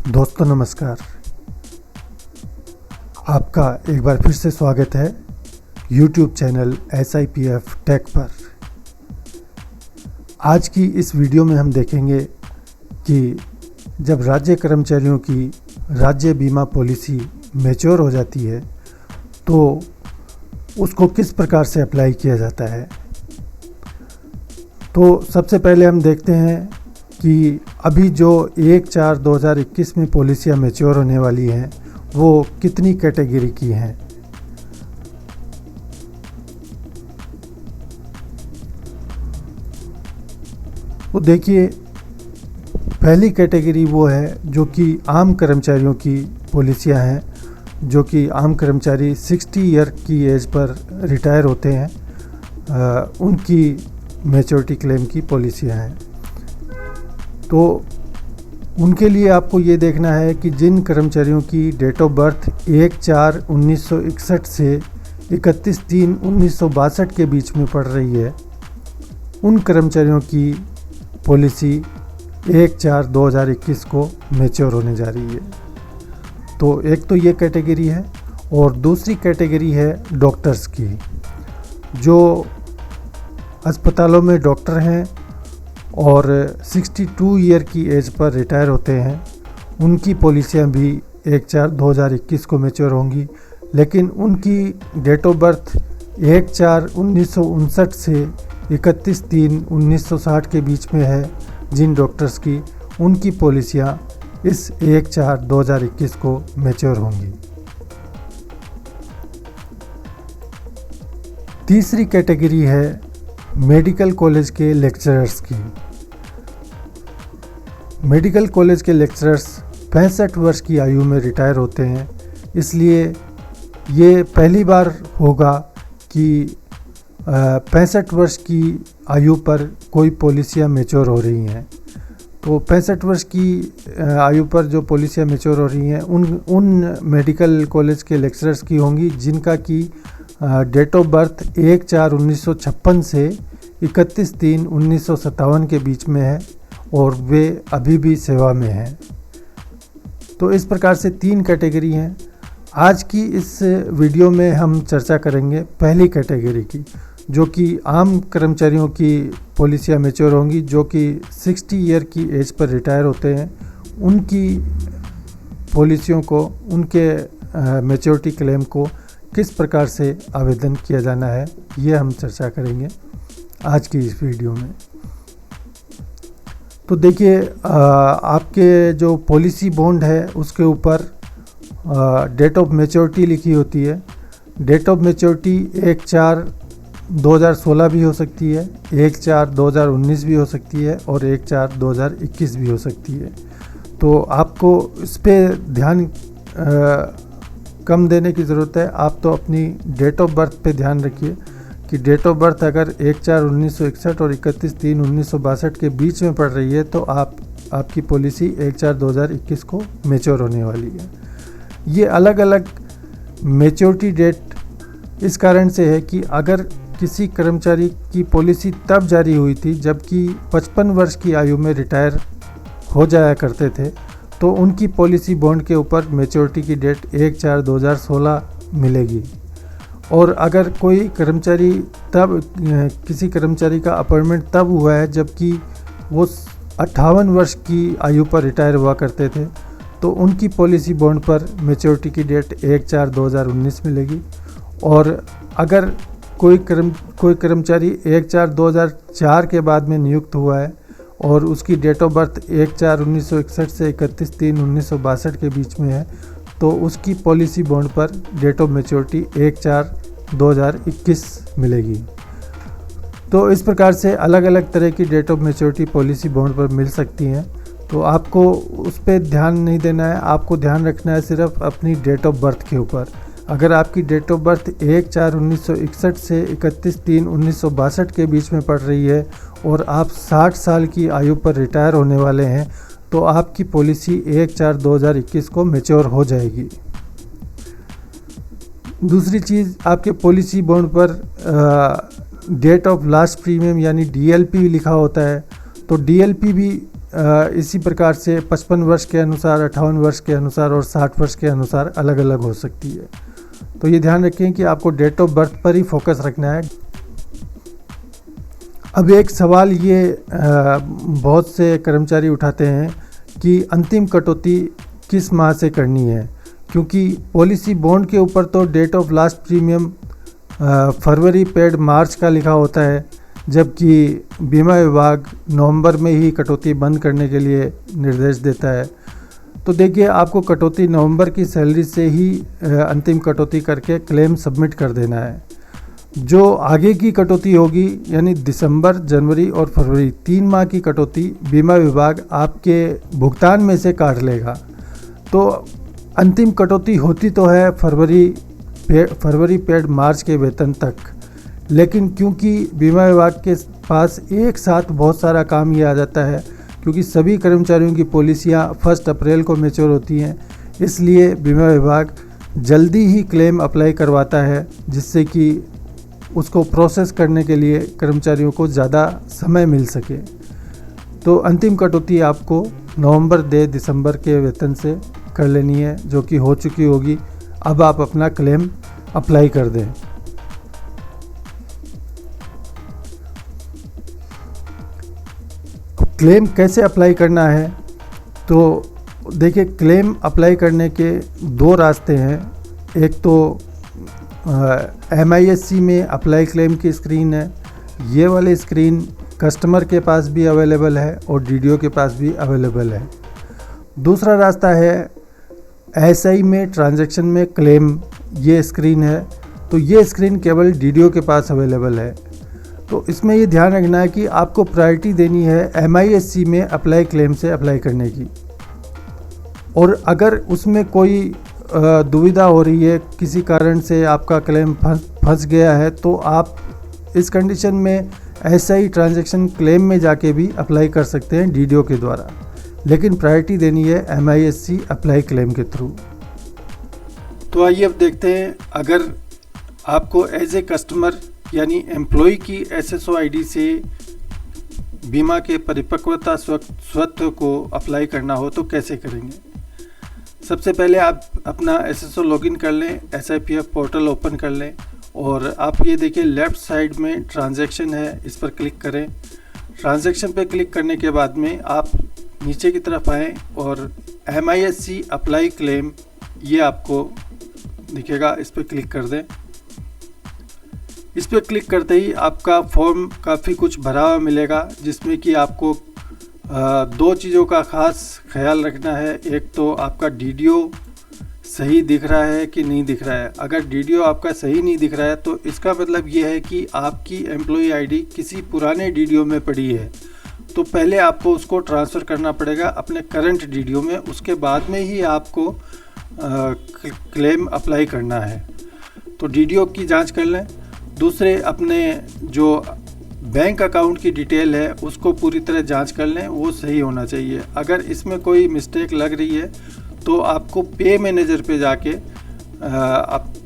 दोस्तों नमस्कार। आपका एक बार फिर से स्वागत है YouTube चैनल SIPF टेक पर। आज की इस वीडियो में हम देखेंगे कि जब राज्य कर्मचारियों की राज्य बीमा पॉलिसी मैच्योर हो जाती है तो उसको किस प्रकार से अप्लाई किया जाता है। तो सबसे पहले हम देखते हैं कि अभी जो 1/4/2021 में पॉलिसियाँ मैच्योर होने वाली हैं वो कितनी कैटेगरी की हैं। तो देखिए, पहली कैटेगरी वो है जो कि आम कर्मचारियों की पॉलिसियाँ हैं, जो कि आम कर्मचारी 60 ईयर की एज पर रिटायर होते हैं, उनकी मैच्योरिटी क्लेम की पॉलिसियाँ हैं। तो उनके लिए आपको ये देखना है कि जिन कर्मचारियों की डेट ऑफ बर्थ 1/4/1961 से 31/3/1962 के बीच में पड़ रही है, उन कर्मचारियों की पॉलिसी 1/4/2021 को मैच्योर होने जा रही है। तो एक तो ये कैटेगरी है, और दूसरी कैटेगरी है डॉक्टर्स की। जो अस्पतालों में डॉक्टर हैं और 62 ईयर की एज पर रिटायर होते हैं, उनकी पॉलिसियाँ भी 1/4/2021 को मैच्योर होंगी। लेकिन उनकी डेट ऑफ बर्थ 1/4/1959 से 31/3/1960 के बीच में है, जिन डॉक्टर्स की, उनकी पॉलिसियाँ इस 1/4/2021 को मैच्योर होंगी। तीसरी कैटेगरी है मेडिकल कॉलेज के लेक्चरर्स की। मेडिकल कॉलेज के लेक्चरर्स 65 वर्ष की आयु में रिटायर होते हैं, इसलिए ये पहली बार होगा कि 65 वर्ष की आयु पर कोई पॉलिसियाँ मैच्योर हो रही हैं। तो 65 वर्ष की आयु पर जो पॉलिसियाँ मैच्योर हो रही हैं उन मेडिकल कॉलेज के लेक्चरर्स की होंगी जिनका कि डेट ऑफ बर्थ 1/4/1956 से 31/3/1957 के बीच में है और वे अभी भी सेवा में हैं। तो इस प्रकार से 3 कैटेगरी हैं। आज की इस वीडियो में हम चर्चा करेंगे पहली कैटेगरी की, जो कि आम कर्मचारियों की पॉलिसियाँ मैच्योर होंगी, जो कि 60 ईयर की एज पर रिटायर होते हैं। उनकी पॉलिसियों को, उनके मैच्योरिटी क्लेम को किस प्रकार से आवेदन किया जाना है, ये हम चर्चा करेंगे आज की इस वीडियो में। तो देखिए, आपके जो पॉलिसी बॉन्ड है उसके ऊपर डेट ऑफ मैच्योरिटी लिखी होती है। डेट ऑफ मैच्योरिटी 1/4/2016 भी हो सकती है, 1/4/2019 भी हो सकती है और 1/4/2021 भी हो सकती है। तो आपको इस पर ध्यान कम देने की ज़रूरत है। आप तो अपनी डेट ऑफ बर्थ पे ध्यान रखिए कि डेट ऑफ बर्थ अगर 1/4/1961 और 31/3/1962 के बीच में पड़ रही है तो आपकी पॉलिसी 1/4/2021 को मैच्योर होने वाली है। ये अलग अलग मैच्योरिटी डेट इस कारण से है कि अगर किसी कर्मचारी की पॉलिसी तब जारी हुई थी जबकि 55 वर्ष की आयु में रिटायर हो जाया करते थे, तो उनकी पॉलिसी बॉन्ड के ऊपर मैच्योरिटी की डेट 1/4/2016 मिलेगी। और अगर कोई कर्मचारी किसी कर्मचारी का अपॉइंटमेंट तब हुआ है जबकि वो 58 वर्ष की आयु पर रिटायर हुआ करते थे, तो उनकी पॉलिसी बॉन्ड पर मैच्योरिटी की डेट 1/4/2019 मिलेगी। और अगर कोई कर्मचारी 1/4/2004 के बाद में नियुक्त हुआ है और उसकी डेट ऑफ बर्थ 1/4/1961 से 31/3/1962 के बीच में है, तो उसकी पॉलिसी बॉन्ड पर डेट ऑफ मैच्योरिटी 1/4/2021 मिलेगी। तो इस प्रकार से अलग अलग तरह की date of maturity policy bond पर मिल सकती हैं। तो आपको उस पर ध्यान नहीं देना है, आपको ध्यान रखना है सिर्फ अपनी डेट ऑफ बर्थ के ऊपर। अगर आपकी डेट ऑफ बर्थ 1/4/1961 से 31/3/1962 के बीच में पड़ रही है और आप 60 साल की आयु पर रिटायर होने वाले हैं, तो आपकी पॉलिसी 1/4/2021 को मैच्योर हो जाएगी। दूसरी चीज़, आपके पॉलिसी बॉन्ड पर डेट ऑफ लास्ट प्रीमियम यानी DLP लिखा होता है। तो DLP भी इसी प्रकार से 55 वर्ष के अनुसार, 58 वर्ष के अनुसार और 60 वर्ष के अनुसार अलग अलग हो सकती है। तो ये ध्यान रखें कि आपको डेट ऑफ बर्थ पर ही फोकस रखना है। अब एक सवाल ये बहुत से कर्मचारी उठाते हैं कि अंतिम कटौती किस माह से करनी है, क्योंकि पॉलिसी बॉन्ड के ऊपर तो date of last premium February paid March का लिखा होता है, जबकि बीमा विभाग नवंबर में ही कटौती बंद करने के लिए निर्देश देता है। तो देखिए, आपको कटौती नवंबर की सैलरी से ही अंतिम कटौती करके क्लेम सबमिट कर देना है। जो आगे की कटौती होगी, यानी दिसंबर, जनवरी और फरवरी 3 माह की कटौती बीमा विभाग आपके भुगतान में से काट लेगा। तो अंतिम कटौती होती तो है फरवरी पेड मार्च के वेतन तक, लेकिन क्योंकि बीमा विभाग के पास एक साथ बहुत सारा काम ये आ जाता है, क्योंकि सभी कर्मचारियों की पॉलिसियाँ 1 अप्रैल को मैच्योर होती हैं, इसलिए बीमा विभाग जल्दी ही क्लेम अप्लाई करवाता है, जिससे कि उसको प्रोसेस करने के लिए कर्मचारियों को ज़्यादा समय मिल सके। तो अंतिम कटौती आपको नवंबर दिसंबर के वेतन से कर लेनी है, जो कि हो चुकी होगी। अब आप अपना क्लेम अप्लाई कर दें। क्लेम कैसे अप्लाई करना है, तो देखिए, क्लेम अप्लाई करने के 2 रास्ते हैं। एक तो MISC में अप्लाई क्लेम की स्क्रीन है। ये वाली स्क्रीन कस्टमर के पास भी अवेलेबल है और DDO के पास भी अवेलेबल है। दूसरा रास्ता है SI में ट्रांजैक्शन में क्लेम, ये स्क्रीन है। तो ये स्क्रीन केवल DDO के पास अवेलेबल है। तो इसमें ये ध्यान रखना है कि आपको प्रायोरिटी देनी है MISC में अप्लाई क्लेम से अप्लाई करने की। और अगर उसमें कोई दुविधा हो रही है, किसी कारण से आपका क्लेम फंस गया है, तो आप इस कंडीशन में SI ट्रांजैक्शन क्लेम में जाके भी अप्लाई कर सकते हैं DDO के द्वारा, लेकिन प्रायोरिटी देनी है MISC अप्लाई क्लेम के थ्रू। तो आइए अब देखते हैं, अगर आपको एज ए कस्टमर यानी एम्प्लॉय की SSO ID से बीमा के परिपक्वता स्वत्व को अप्लाई करना हो तो कैसे करेंगे। सबसे पहले आप अपना SSO लॉगिन कर लें, SIPF पोर्टल ओपन कर लें और आप ये देखिए लेफ़्ट साइड में ट्रांजैक्शन है, इस पर क्लिक करें। ट्रांजैक्शन पे क्लिक करने के बाद में आप नीचे की तरफ आएँ और MISC अप्लाई क्लेम ये आपको दिखेगा, इस पर क्लिक कर दें। इस पर क्लिक करते ही आपका फॉर्म काफ़ी कुछ भरा हुआ मिलेगा, जिसमें कि आपको 2 चीज़ों का ख़ास ख्याल रखना है। एक तो आपका DDO सही दिख रहा है कि नहीं दिख रहा है। अगर DDO आपका सही नहीं दिख रहा है तो इसका मतलब ये है कि आपकी एम्प्लॉय ID किसी पुराने DDO में पड़ी है। तो पहले आपको उसको ट्रांसफ़र करना पड़ेगा अपने करंट DDO में, उसके बाद में ही आपको क्लेम अप्लाई करना है। तो DDO की जांच कर लें। दूसरे, अपने जो बैंक अकाउंट की डिटेल है उसको पूरी तरह जांच कर लें, वो सही होना चाहिए। अगर इसमें कोई मिस्टेक लग रही है तो आपको पे मैनेजर पे जाके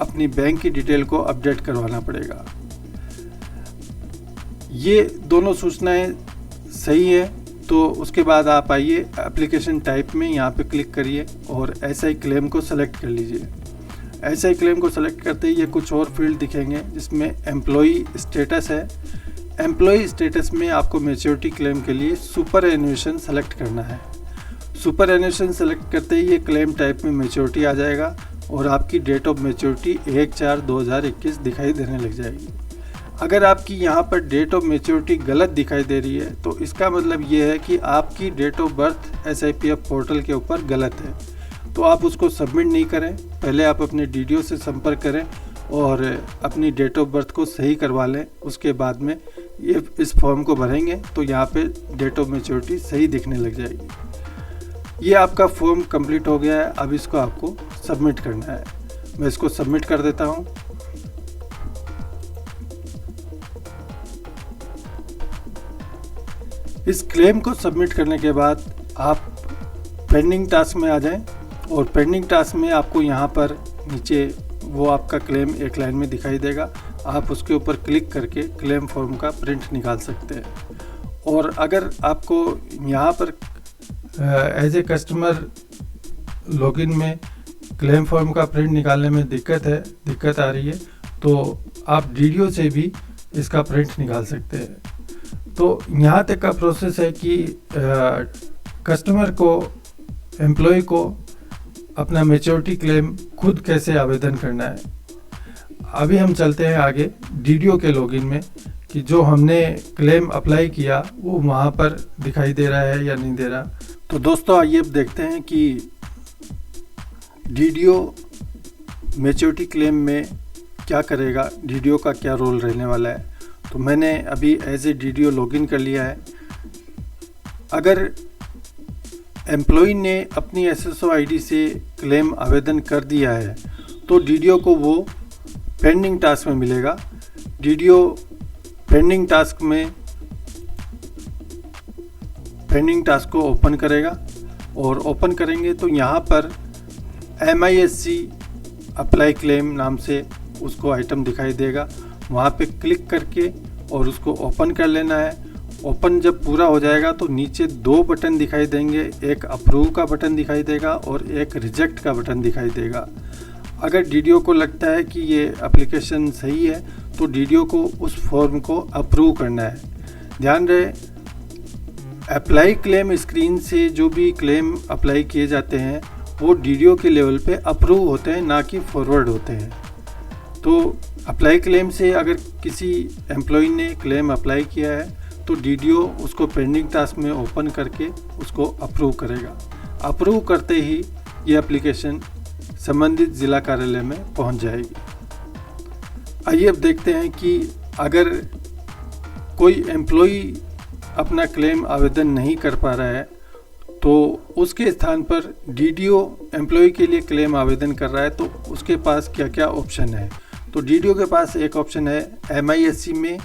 अपनी बैंक की डिटेल को अपडेट करवाना पड़ेगा। ये दोनों सूचनाएं सही है तो उसके बाद आप आइए एप्लीकेशन टाइप में, यहाँ पे क्लिक करिए और SI क्लेम को सेलेक्ट कर लीजिए। SI क्लेम को सेलेक्ट करते ही ये कुछ और फील्ड दिखेंगे, जिसमें एम्प्लॉई स्टेटस है। एम्प्लॉई स्टेटस में आपको मैच्योरिटी क्लेम के लिए सुपर एन्युएशन सेलेक्ट करना है। सुपर एन्युएशन सेलेक्ट करते ही ये क्लेम टाइप में मैच्योरिटी आ जाएगा और आपकी डेट ऑफ मैच्योरिटी 1/4/2021 दिखाई देने लग जाएगी। अगर आपकी यहाँ पर डेट ऑफ मैच्योरिटी गलत दिखाई दे रही है तो इसका मतलब ये है कि आपकी date of birth SIPF portal के ऊपर गलत है। तो आप उसको सबमिट नहीं करें, पहले आप अपने DDO से संपर्क करें और अपनी डेट ऑफ बर्थ को सही करवा लें। उसके बाद में ये इस फॉर्म को भरेंगे तो यहाँ पे डेट ऑफ मैच्योरिटी सही दिखने लग जाएगी। ये आपका फॉर्म कंप्लीट हो गया है, अब इसको आपको सबमिट करना है। मैं इसको सबमिट कर देता हूँ। इस क्लेम को सबमिट करने के बाद आप पेंडिंग टास्क में आ जाएं और पेंडिंग टास्क में आपको यहाँ पर नीचे वो आपका क्लेम एक लाइन में दिखाई देगा। आप उसके ऊपर क्लिक करके क्लेम फॉर्म का प्रिंट निकाल सकते हैं और अगर आपको यहाँ पर एज ए कस्टमर लॉगिन में क्लेम फॉर्म का प्रिंट निकालने में दिक्कत आ रही है, तो आप डीडीओ से भी इसका प्रिंट निकाल सकते हैं। तो यहाँ तक का प्रोसेस है कि कस्टमर को, एम्प्लॉय को अपना मैच्योरिटी क्लेम खुद कैसे आवेदन करना है। अभी हम चलते हैं आगे डीडीओ के लॉगिन में कि जो हमने क्लेम अप्लाई किया वो वहाँ पर दिखाई दे रहा है या नहीं दे रहा। तो दोस्तों आइए अब देखते हैं कि डीडीओ मैच्योरिटी क्लेम में क्या करेगा, डीडीओ का क्या रोल रहने वाला है। तो मैंने अभी एज ए डीडीओ लॉगिन कर लिया है। अगर एम्प्लॉय ने अपनी एसएसओ आईडी से क्लेम आवेदन कर दिया है तो डीडीओ को वो पेंडिंग टास्क में मिलेगा। डीडीओ पेंडिंग टास्क को ओपन करेगा और ओपन करेंगे तो यहाँ पर MISC अप्लाई क्लेम नाम से उसको आइटम दिखाई देगा। वहाँ पे क्लिक करके और उसको ओपन कर लेना है। ओपन जब पूरा हो जाएगा तो नीचे 2 बटन दिखाई देंगे, एक अप्रूव का बटन दिखाई देगा और एक रिजेक्ट का बटन दिखाई देगा। अगर डीडीओ को लगता है कि ये एप्लीकेशन सही है तो डीडीओ को उस फॉर्म को अप्रूव करना है। ध्यान रहे, अप्लाई क्लेम स्क्रीन से जो भी क्लेम अप्लाई किए जाते हैं वो डीडीओ के लेवल पे अप्रूव होते हैं, ना कि फॉरवर्ड होते हैं। तो अप्लाई क्लेम से अगर किसी एम्प्लॉय ने क्लेम अप्लाई किया है तो डीडीओ उसको पेंडिंग टास्क में ओपन करके उसको अप्रूव करेगा। अप्रूव करते ही ये एप्लीकेशन संबंधित ज़िला कार्यालय में पहुंच जाएगी। आइए अब देखते हैं कि अगर कोई एम्प्लॉय अपना क्लेम आवेदन नहीं कर पा रहा है तो उसके स्थान पर डीडीओ एम्प्लॉय के लिए क्लेम आवेदन कर रहा है तो उसके पास क्या क्या ऑप्शन है। तो डीडीओ के पास एक ऑप्शन है MISC में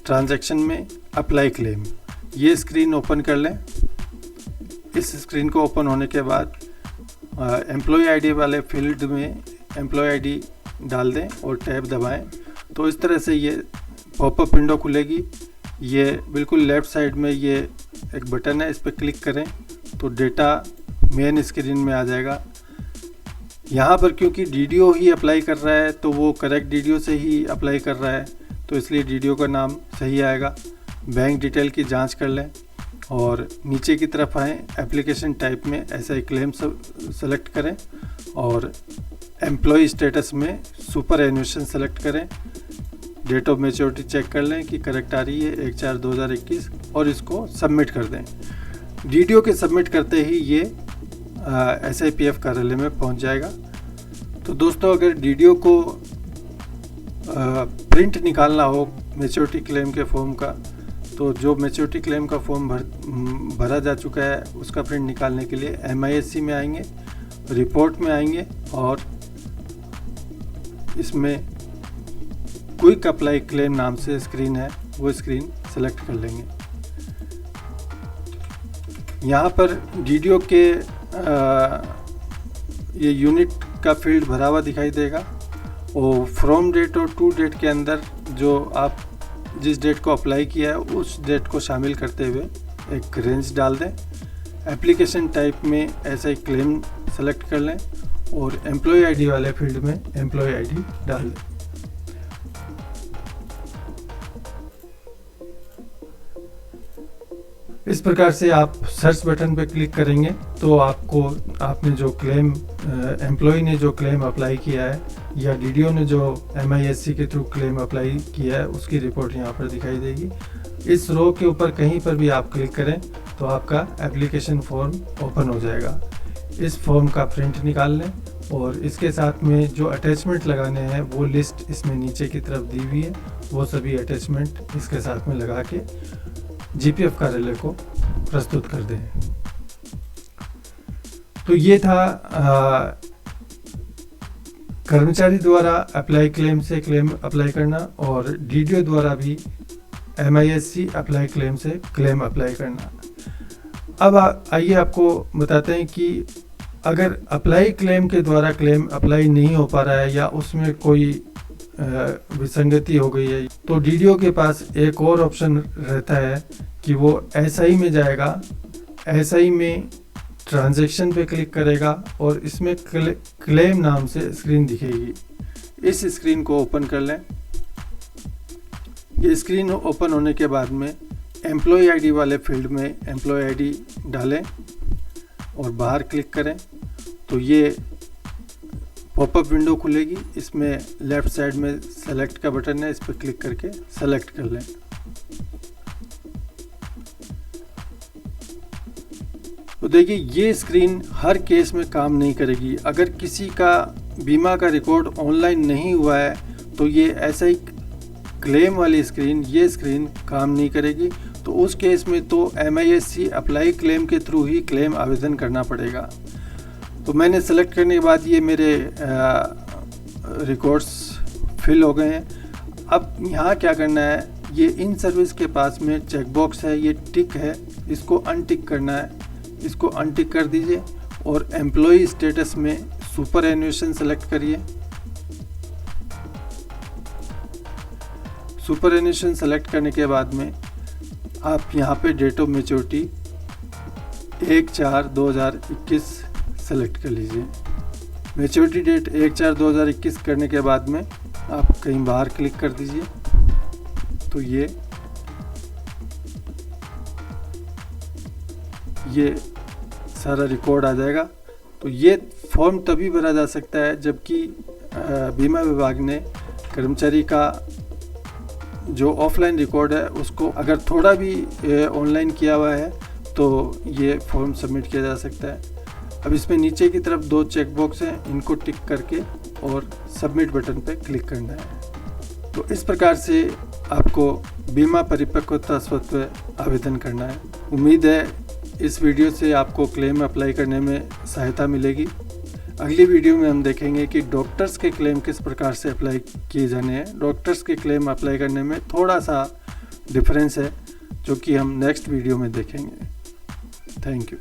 ट्रांजैक्शन में अप्लाई क्लेम। ये स्क्रीन ओपन कर लें। इस स्क्रीन को ओपन होने के बाद एम्प्लॉय आईडी वाले फील्ड में एम्प्लॉय आईडी डाल दें और टैब दबाएं तो इस तरह से ये पॉपअप विंडो खुलेगी। ये बिल्कुल लेफ़्ट साइड में ये एक बटन है, इस पर क्लिक करें तो डेटा मेन स्क्रीन में आ जाएगा। यहाँ पर क्योंकि डीडीओ ही अप्लाई कर रहा है तो वो करेक्ट डीडीओ से ही अप्लाई कर रहा है तो इसलिए डीडीओ का नाम सही आएगा। बैंक डिटेल की जांच कर लें और नीचे की तरफ आएँ, एप्लीकेशन टाइप में SI क्लेम सेलेक्ट करें और एम्प्लॉय स्टेटस में सुपर एन्युएशन सेलेक्ट करें। डेट ऑफ मैच्योरिटी चेक कर लें कि करेक्ट आ रही है 1/4/2021 और इसको सबमिट कर दें। डीडीओ के सबमिट करते ही ये SIPF कार्यालय में पहुंच जाएगा। तो दोस्तों अगर डीडीओ को प्रिंट निकालना हो मैच्योरिटी क्लेम के फॉर्म का तो जो मैच्योरिटी क्लेम का फॉर्म भरा जा चुका है उसका प्रिंट निकालने के लिए MISC में आएंगे, रिपोर्ट में आएंगे और इसमें क्विक अप्लाई क्लेम नाम से स्क्रीन है, वो स्क्रीन सेलेक्ट कर लेंगे। यहाँ पर डीडीओ के ये यूनिट का फील्ड भरा हुआ दिखाई देगा और फ्रॉम डेट और टू डेट के अंदर जो आप जिस डेट को अप्लाई किया है उस डेट को शामिल करते हुए एक रेंज डाल दें। एप्लीकेशन टाइप में SI क्लेम सेलेक्ट कर लें और एम्प्लॉय आईडी वाले फील्ड में एम्प्लॉय आईडी डाल दें। इस प्रकार से आप सर्च बटन पर क्लिक करेंगे तो आपको आपने जो क्लेम एम्प्लॉय ने जो क्लेम अप्लाई किया है या डीडीओ ने जो MISC के थ्रू क्लेम अप्लाई किया है उसकी रिपोर्ट यहाँ पर दिखाई देगी। इस रो के ऊपर कहीं पर भी आप क्लिक करें तो आपका एप्लीकेशन फॉर्म ओपन हो जाएगा। इस फॉर्म का प्रिंट निकाल लें और इसके साथ में जो अटैचमेंट लगाने हैं वो लिस्ट इसमें नीचे की तरफ दी हुई है, वो सभी अटैचमेंट इसके साथ में लगा के GPF कार्यालय को प्रस्तुत कर दें। तो ये था कर्मचारी द्वारा अप्लाई क्लेम से क्लेम अप्लाई करना और डीडीओ द्वारा भी MISC अप्लाई क्लेम से क्लेम अप्लाई करना। अब आइए आपको बताते हैं कि अगर अप्लाई क्लेम के द्वारा क्लेम अप्लाई नहीं हो पा रहा है या उसमें कोई विसंगति हो गई है। तो डीडीओ के पास एक और ऑप्शन रहता है कि वो एसआई में जाएगा, एसआई में ट्रांजैक्शन पे क्लिक करेगा और इसमें क्लेम नाम से स्क्रीन दिखेगी। इस स्क्रीन को ओपन कर लें। ये स्क्रीन ओपन होने के बाद में एम्प्लॉय आईडी वाले फील्ड में एम्प्लॉय आईडी डालें और बाहर क्लिक करें तो ये पॉपअप विंडो खुलेगी। इसमें लेफ्ट साइड में सेलेक्ट का बटन है, इस पर क्लिक करके सेलेक्ट कर लें। तो देखिए ये स्क्रीन हर केस में काम नहीं करेगी। अगर किसी का बीमा का रिकॉर्ड ऑनलाइन नहीं हुआ है तो ये ऐसा ही क्लेम वाली स्क्रीन, ये स्क्रीन काम नहीं करेगी। तो उस केस में तो MISC अप्लाई क्लेम के थ्रू ही क्लेम आवेदन करना पड़ेगा। तो मैंने सेलेक्ट करने के बाद ये मेरे रिकॉर्ड्स फिल हो गए हैं। अब यहाँ क्या करना है, ये इन सर्विस के पास में चेक बॉक्स है, ये टिक है, इसको अनटिक करना है। इसको अनटिक कर दीजिए और एम्प्लॉय स्टेटस में सुपर एन्युएशन सेलेक्ट करिए। सुपर एन्युएशन सेलेक्ट करने के बाद में आप यहाँ पे डेट ऑफ मैच्योरिटी 1/4/2021 सेलेक्ट कर लीजिए। मैच्योरिटी डेट 1/4/2021 करने के बाद में आप कहीं बाहर क्लिक कर दीजिए तो ये सारा रिकॉर्ड आ जाएगा। तो ये फॉर्म तभी भरा जा सकता है जबकि बीमा विभाग ने कर्मचारी का जो ऑफलाइन रिकॉर्ड है उसको अगर थोड़ा भी ऑनलाइन किया हुआ है तो ये फॉर्म सबमिट किया जा सकता है। अब इसमें नीचे की तरफ 2 चेक बॉक्स हैं, इनको टिक करके और सबमिट बटन पे क्लिक करना है। तो इस प्रकार से आपको बीमा परिपक्वता स्वत्व आवेदन करना है। उम्मीद है इस वीडियो से आपको क्लेम अप्लाई करने में सहायता मिलेगी। अगली वीडियो में हम देखेंगे कि डॉक्टर्स के क्लेम किस प्रकार से अप्लाई किए जाने हैं। डॉक्टर्स के क्लेम अप्लाई करने में थोड़ा सा डिफरेंस है जो कि हम नेक्स्ट वीडियो में देखेंगे। Thank you.